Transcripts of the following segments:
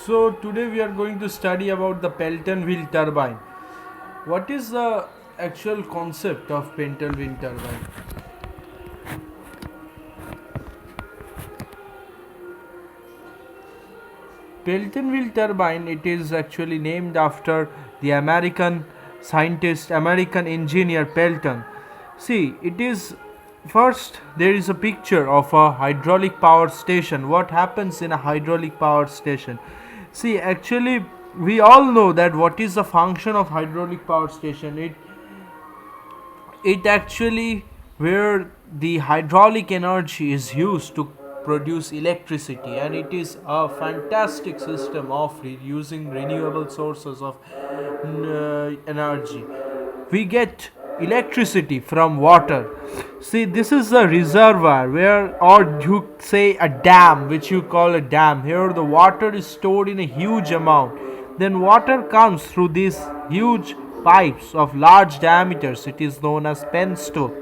So today we are going to study about the Pelton wheel turbine. What is the actual concept of Pelton wheel turbine? Pelton wheel turbine, it is actually named after the American engineer Pelton. See, it is first there is a picture of a hydraulic power station. What happens in a hydraulic power station? See, actually we all know that what is the function of hydraulic power station. It actually where the hydraulic energy is used to produce electricity, and it is a fantastic system of using renewable sources of energy. We get electricity from water. See, this is a reservoir where, or you say a dam, which you call a dam. Here the water is stored in a huge amount. Then water comes through these huge pipes of large diameters. It is known as penstock.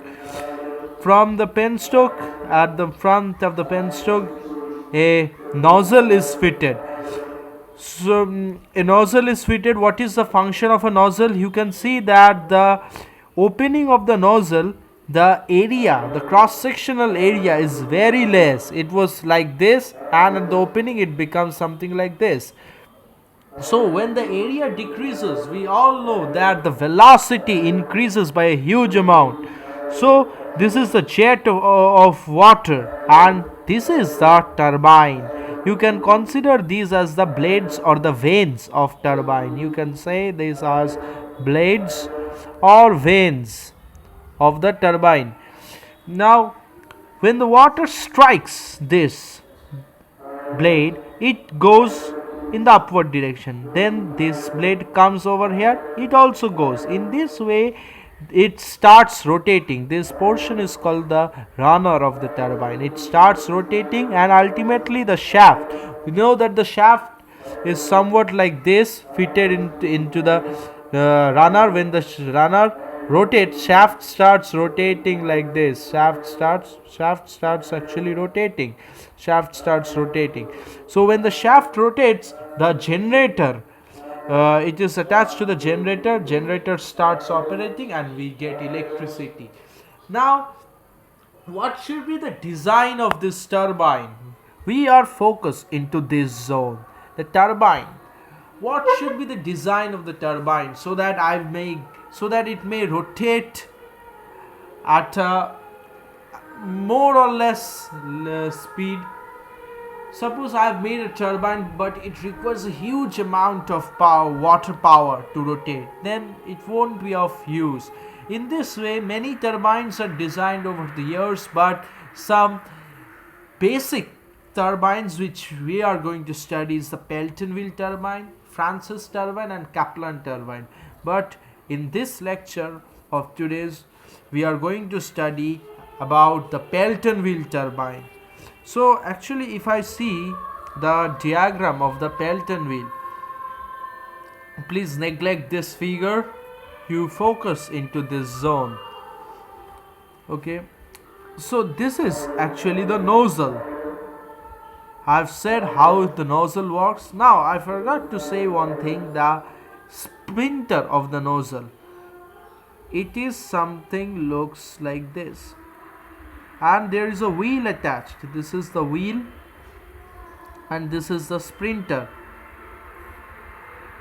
From the penstock, at the front of the penstock, a nozzle is fitted. So a nozzle is fitted. What is the function of a nozzle? You can see that the opening of the nozzle, the area, the cross sectional area is very less. It was like this, and at the opening it becomes something like this. So when the area decreases, we all know that the velocity increases by a huge amount. So this is the jet of water, and this is the turbine. You can consider these as the blades or the vanes of turbine. You can say these as blades or vanes of the turbine. Now when the water strikes this blade, it goes in the upward direction. Then this blade comes over here, it also goes in this way. It starts rotating. This portion is called the runner of the turbine. It starts rotating, and ultimately the shaft, you know that the shaft is somewhat like this, fitted into the runner. When the runner rotates, shaft starts rotating like this. Shaft starts actually rotating. Shaft starts rotating. So when the shaft rotates, the generator, it is attached to the generator starts operating, and we get electricity. Now what should be the design of this turbine? We are focused into this zone, the turbine. What should be the design of the turbine, so that it may rotate at a more or less speed. Suppose I have made a turbine, but it requires a huge amount of power, water power, to rotate. Then it won't be of use. In this way, many turbines are designed over the years, but some basic turbines which we are going to study is the Pelton wheel turbine, Francis turbine, and Kaplan turbine. But in this lecture of today's, we are going to study about the Pelton wheel turbine. So actually, if I see the diagram of the Pelton wheel, please neglect this figure. You focus into this zone. Okay, so this is actually the nozzle. I've said how the nozzle works. Now I forgot to say one thing: the sprinter of the nozzle. It is something looks like this, and there is a wheel attached. This is the wheel, and this is the sprinter.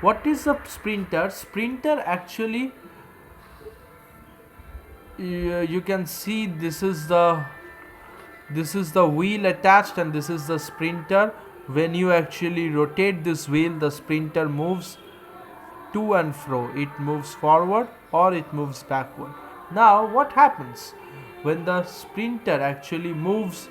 What is a sprinter? Sprinter actually, you can see this is the wheel attached, and this is the sprinter. When you actually rotate this wheel, the sprinter moves to and fro. It moves forward or it moves backward. Now what happens when the sprinter actually moves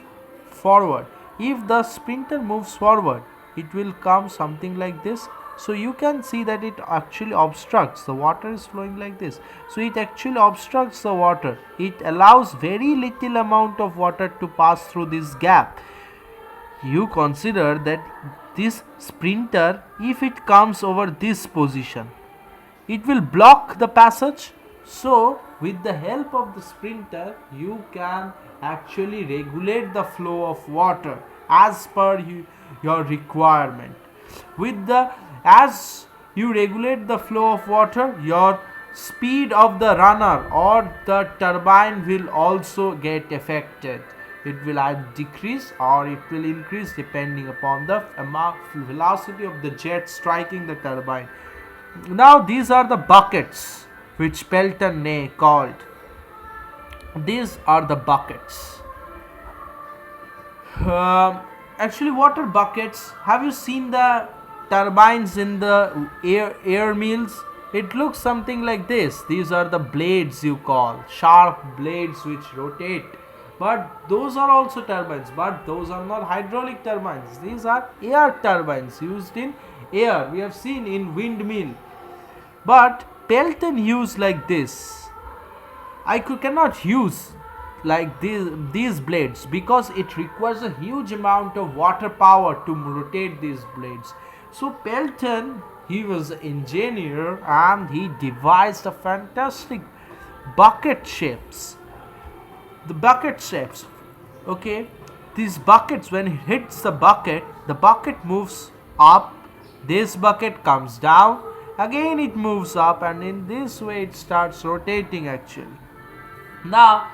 forward? If the sprinter moves forward, it will come something like this. So you can see that it actually obstructs. The water is flowing like this, so it actually obstructs the water. It allows very little amount of water to pass through this gap. You consider that this sprinter, if it comes over this position, it will block the passage. So with the help of the sprinter, you can actually regulate the flow of water as per your requirement. With the as you regulate the flow of water, your speed of the runner or the turbine will also get affected. It will either decrease or it will increase depending upon the velocity of the jet striking the turbine. Now these are the buckets which Pelton called. These are the buckets. Actually, water buckets. Have you seen the turbines in the air mills? It looks something like this. These are the blades you call sharp blades which rotate. But those are also turbines. But those are not hydraulic turbines. These are air turbines used in air. We have seen in windmill. But Pelton used like this. I cannot use like these blades because it requires a huge amount of water power to rotate these blades. So Pelton, he was an engineer and he devised a fantastic bucket shapes. The bucket shapes, okay, these buckets, when it hits the bucket moves up, this bucket comes down, again it moves up, and in this way it starts rotating actually. Now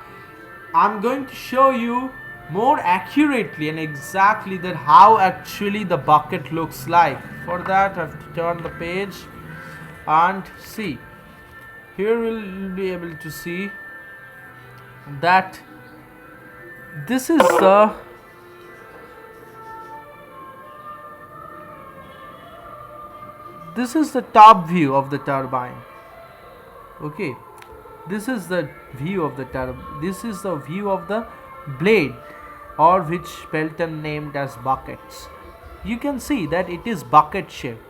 I'm going to show you more accurately and exactly that how actually the bucket looks like. For that I have to turn the page and see. Here we'll be able to see that this is the top view of the turbine. Okay, this is the view of the this is the view of the blade, or which Pelton named as buckets. You can see that it is bucket shaped.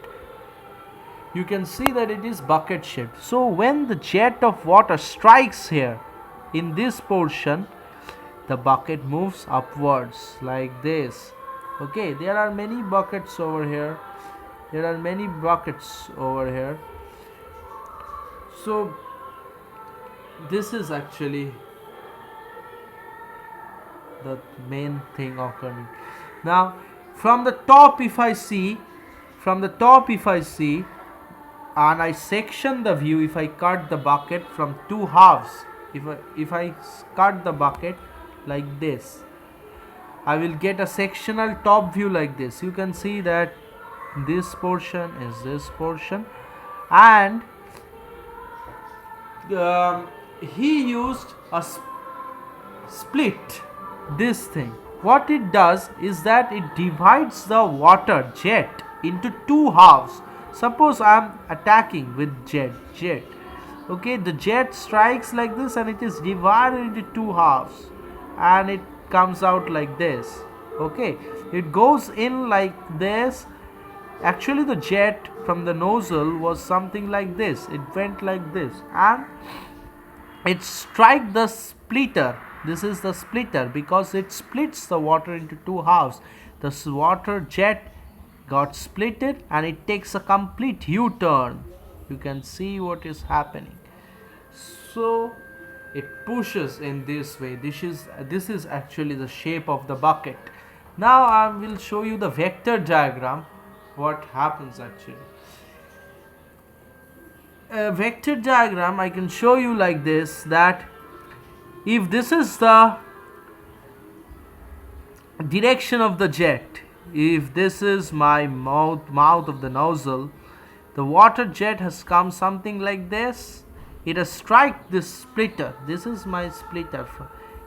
So when the jet of water strikes here in this portion, the bucket moves upwards like this. Okay, there are many buckets over here. So this is actually the main thing occurring. Now from the top if I see and I section the view, if I cut the bucket from two halves, if I cut the bucket like this, I will get a sectional top view like this. You can see that this portion is this portion, and he used a split this thing. What it does is that it divides the water jet into two halves. Suppose I am attacking with jet. Okay, the jet strikes like this and it is divided into two halves and it comes out like this. Okay, it goes in like this. Actually the jet from the nozzle was something like this. It went like this and it strike the splitter. This is the splitter because it splits the water into two halves. The water jet got splitted and it takes a complete U-turn. You can see what is happening. So it pushes in this way. This is actually the shape of the bucket. Now I will show you the vector diagram. What happens actually? A vector diagram I can show you like this, that if this is the direction of the jet, if this is my mouth of the nozzle, the water jet has come something like this. It has struck this splitter. This is my splitter.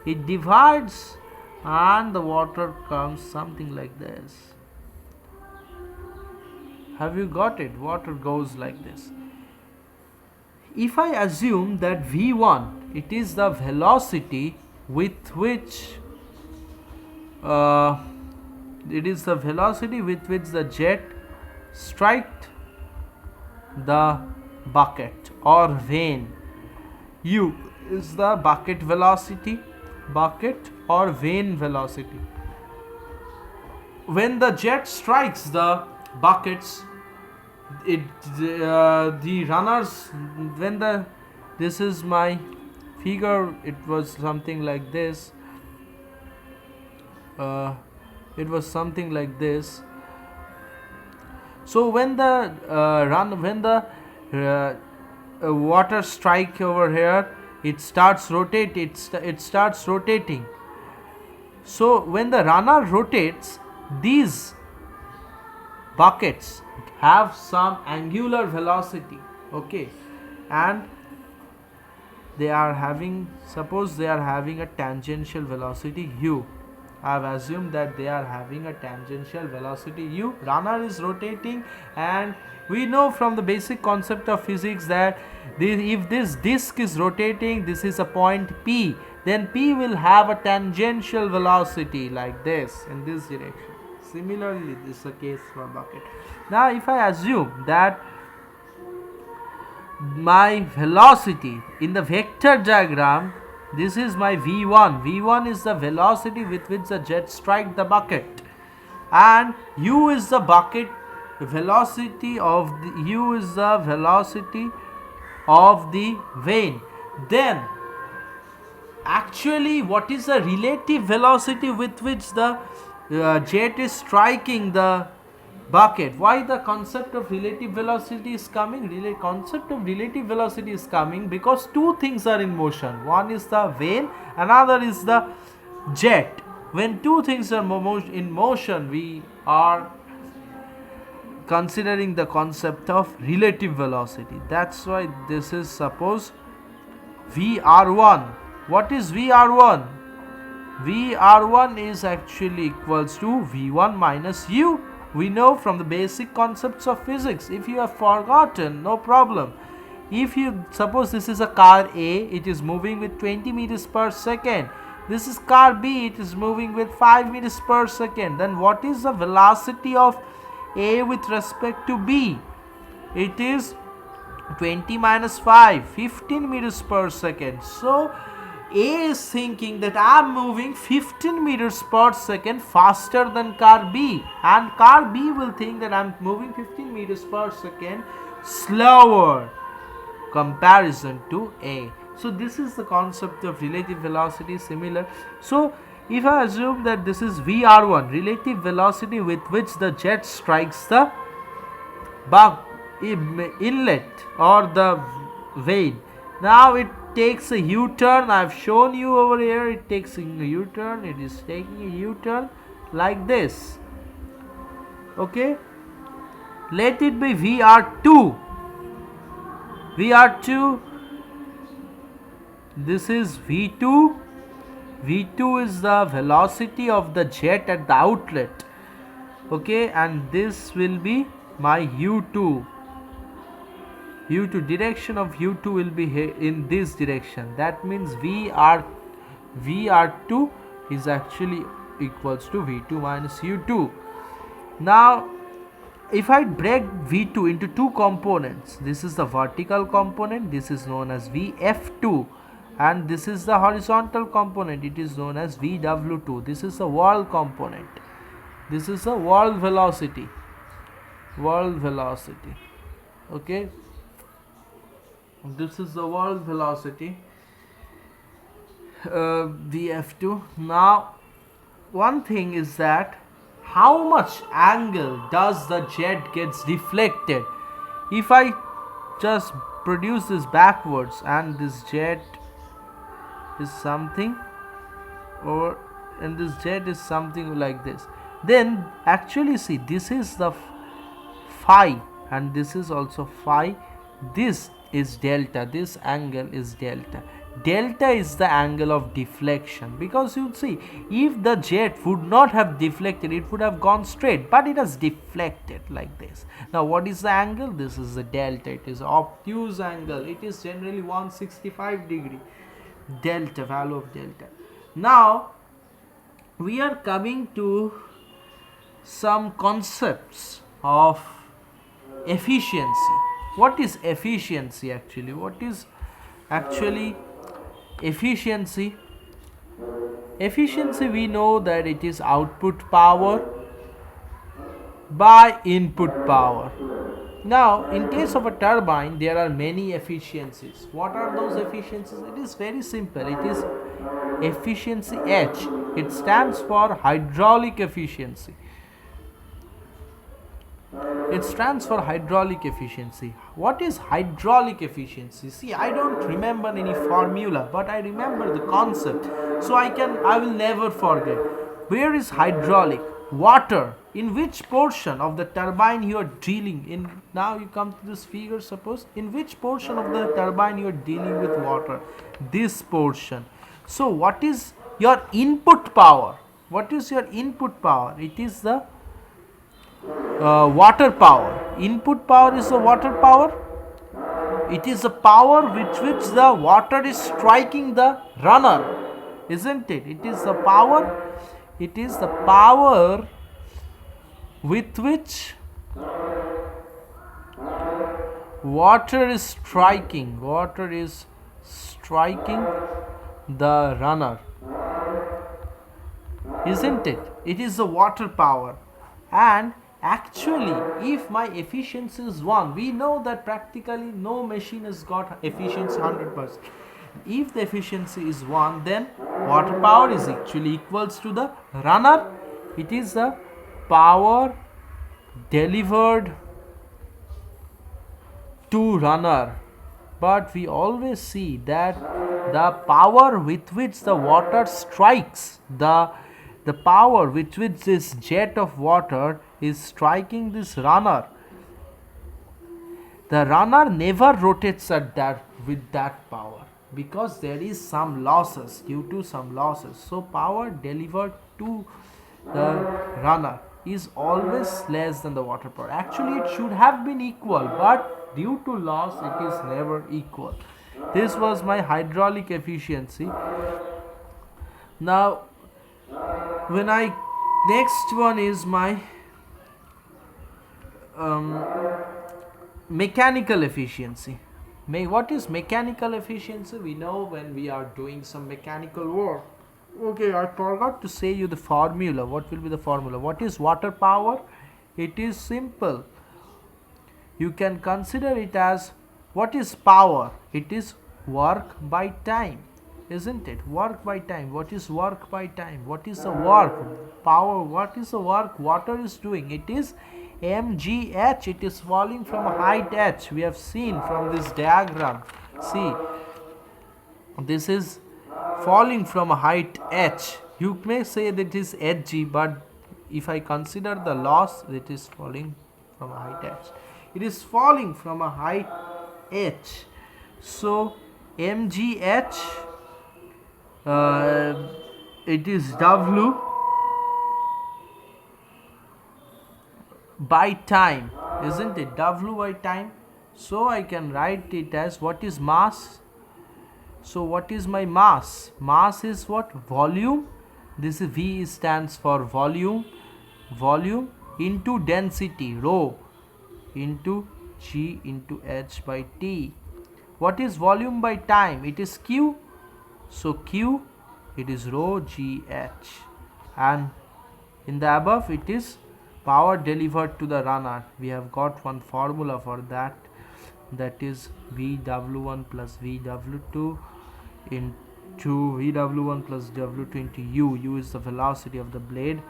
It divides and the water comes something like this. Have you got it? Water goes like this. If I assume that V1, it is the velocity with which the jet struck the bucket or vane. U is the bucket velocity, bucket or vane velocity. When the jet strikes the buckets, the runners, this is my figure, it was something like this. So when the water strike over here, it starts rotate. It starts rotating. So when the runner rotates, these buckets have some angular velocity. Okay, and they are having, suppose they are having a tangential velocity u. I have assumed that they are having a tangential velocity u. Runner is rotating, and we know from the basic concept of physics that if this disk is rotating, this is a point P, then P will have a tangential velocity like this in this direction. Similarly, this is the case for bucket. Now, if I assume that my velocity in the vector diagram, this is my v1. v1 is the velocity with which the jet strike the bucket, and u is the bucket velocity of the u is the velocity of the vane. Then actually, what is the relative velocity with which the jet is striking the bucket? Why the concept of relative velocity is coming? Concept of relative velocity is coming because two things are in motion. One is the vane, another is the jet. When two things are in motion, we are considering the concept of relative velocity. That's why this is, suppose, VR1. What is VR1? VR1 is actually equals to V1 minus U. We know from the basic concepts of physics. If you have forgotten, no problem. If you suppose this is a car A, it is moving with 20 meters per second. This is car B, it is moving with 5 meters per second. Then what is the velocity of A with respect to B? It is 20 minus 5, 15 meters per second. So A is thinking that I am moving 15 meters per second faster than car B, and car B will think that I am moving 15 meters per second slower comparison to A. So this is the concept of relative velocity, similar. So if I assume that this is VR1, relative velocity with which the jet strikes the inlet or the vane. Now it takes a U-turn. I have shown you over here. It takes a U-turn. It is taking a U-turn like this. Okay. Let it be VR2. VR2. This is V2. V2 is the velocity of the jet at the outlet. Okay, and this will be my U2. U2, direction of U2 will be here in this direction. That means VR2 is actually equals to V2 minus U2. Now, if I break V2 into two components, this is the vertical component, this is known as VF2, and this is the horizontal component, it is known as VW2. This is the whirl component. This is the whirl velocity. Okay. This is the whirl velocity, VF2. Now, one thing is that how much angle does the jet gets deflected? If I just produce this backwards and this jet is something, and this jet is something like this, then actually see, this is the phi and this is also phi. This is delta, this angle is delta. Delta is the angle of deflection, because you see, if the jet would not have deflected, it would have gone straight, but it has deflected like this. Now what is the angle? This is the delta. It is obtuse angle. It is generally 165 degree delta, value of delta. Now we are coming to some concepts of efficiency. What is efficiency actually? What is actually efficiency? Efficiency, we know that it is output power by input power. Now, in case of a turbine, there are many efficiencies. What are those efficiencies? It is very simple. It is efficiency H. It stands for hydraulic efficiency. It stands for hydraulic efficiency. What is hydraulic efficiency? See, I don't remember any formula, but I remember the concept. So I will never forget. Where is hydraulic? Water. In which portion of the turbine you are dealing in? Now you come to this figure, suppose. In which portion of the turbine you are dealing with water? This portion. So what is your input power? What is your input power? It is the water power. Input power is the water power. It is the power with which the water is striking the runner, isn't it? It is the power. It is the power with which water is striking. Water is striking the runner, isn't it? It is the water power. And actually, if my efficiency is 1, we know that practically no machine has got efficiency 100%. If the efficiency is 1, then water power is actually equals to the runner. It is the power delivered to runner. But we always see that the power with which the water strikes, the power with which this jet of water is striking this runner, the runner never rotates at that with that power, because there is some losses, due to some losses. So power delivered to the runner is always less than the water power. Actually it should have been equal, but due to loss it is never equal. This was my hydraulic efficiency. Now next one is my mechanical efficiency. What is mechanical efficiency? We know when we are doing some mechanical work. Okay, I forgot to say you the formula. What will be the formula? What is water power? It is simple. You can consider it as, what is power? It is work by time, isn't it? Work by time. What is work by time? What is the work? Power. What is the work water is doing? It is mgh. It is falling from a height h. We have seen from this diagram. See, this is falling from a height h. You may say that it is hg, but if I consider the loss, it is falling from a height h. It is falling from a height h. So mgh, it is w by time, isn't it? W by time. So I can write it as, what is mass? So what is my mass? Mass is what? Volume. This is V stands for volume. Volume into density, rho, into G into H by T. What is volume by time? It is Q. So Q, it is rho GH. And in the above, it is power delivered to the runner. We have got one formula for that. That is VW1 plus VW2 into VW1 plus W2 into U. U is the velocity of the blade,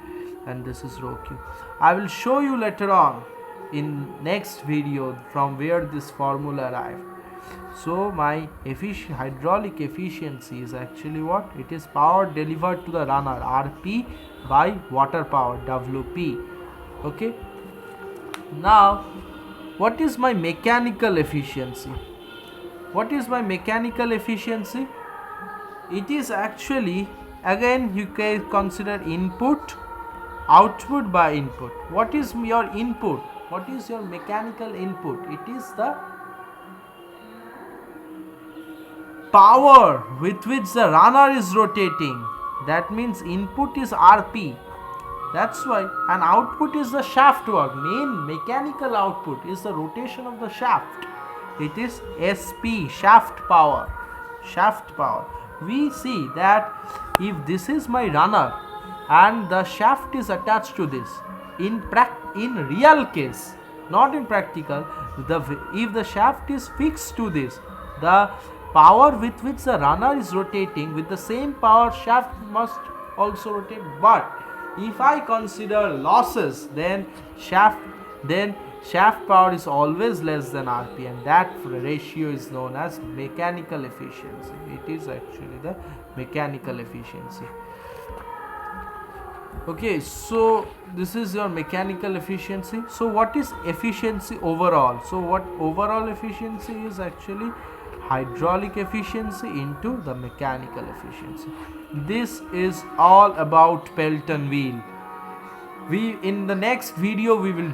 and this is rho Q. I will show you later on in next video from where this formula arrived. So my hydraulic efficiency is actually what? It is power delivered to the runner, RP by water power, WP. Okay. Now, what is my mechanical efficiency? What is my mechanical efficiency? It is actually, again you can consider input, output by input. What is your input? What is your mechanical input? It is the power with which the runner is rotating. That means input is RP. That's why. And output is the shaft work. Main mechanical output is the rotation of the shaft. It is SP, shaft power. Shaft power. We see that if this is my runner and the shaft is attached to this, in real case, not in practical, if the shaft is fixed to this, the power with which the runner is rotating, with the same power shaft must also rotate. But if I consider losses, then shaft power is always less than rp, and that ratio is known as mechanical efficiency. It is actually the mechanical efficiency. Okay, so this is your mechanical efficiency. So what is efficiency overall? So what overall efficiency is actually hydraulic efficiency into the mechanical efficiency. This is all about Pelton wheel. We in the next video we will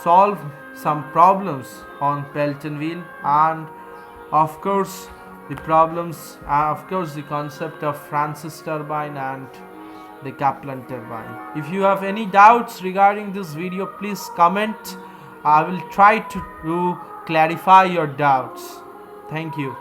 solve some problems on Pelton wheel, and of course the problems, of course the concept of Francis turbine and the Kaplan turbine. If you have any doubts regarding this video, please comment. I will try to clarify your doubts. Thank you.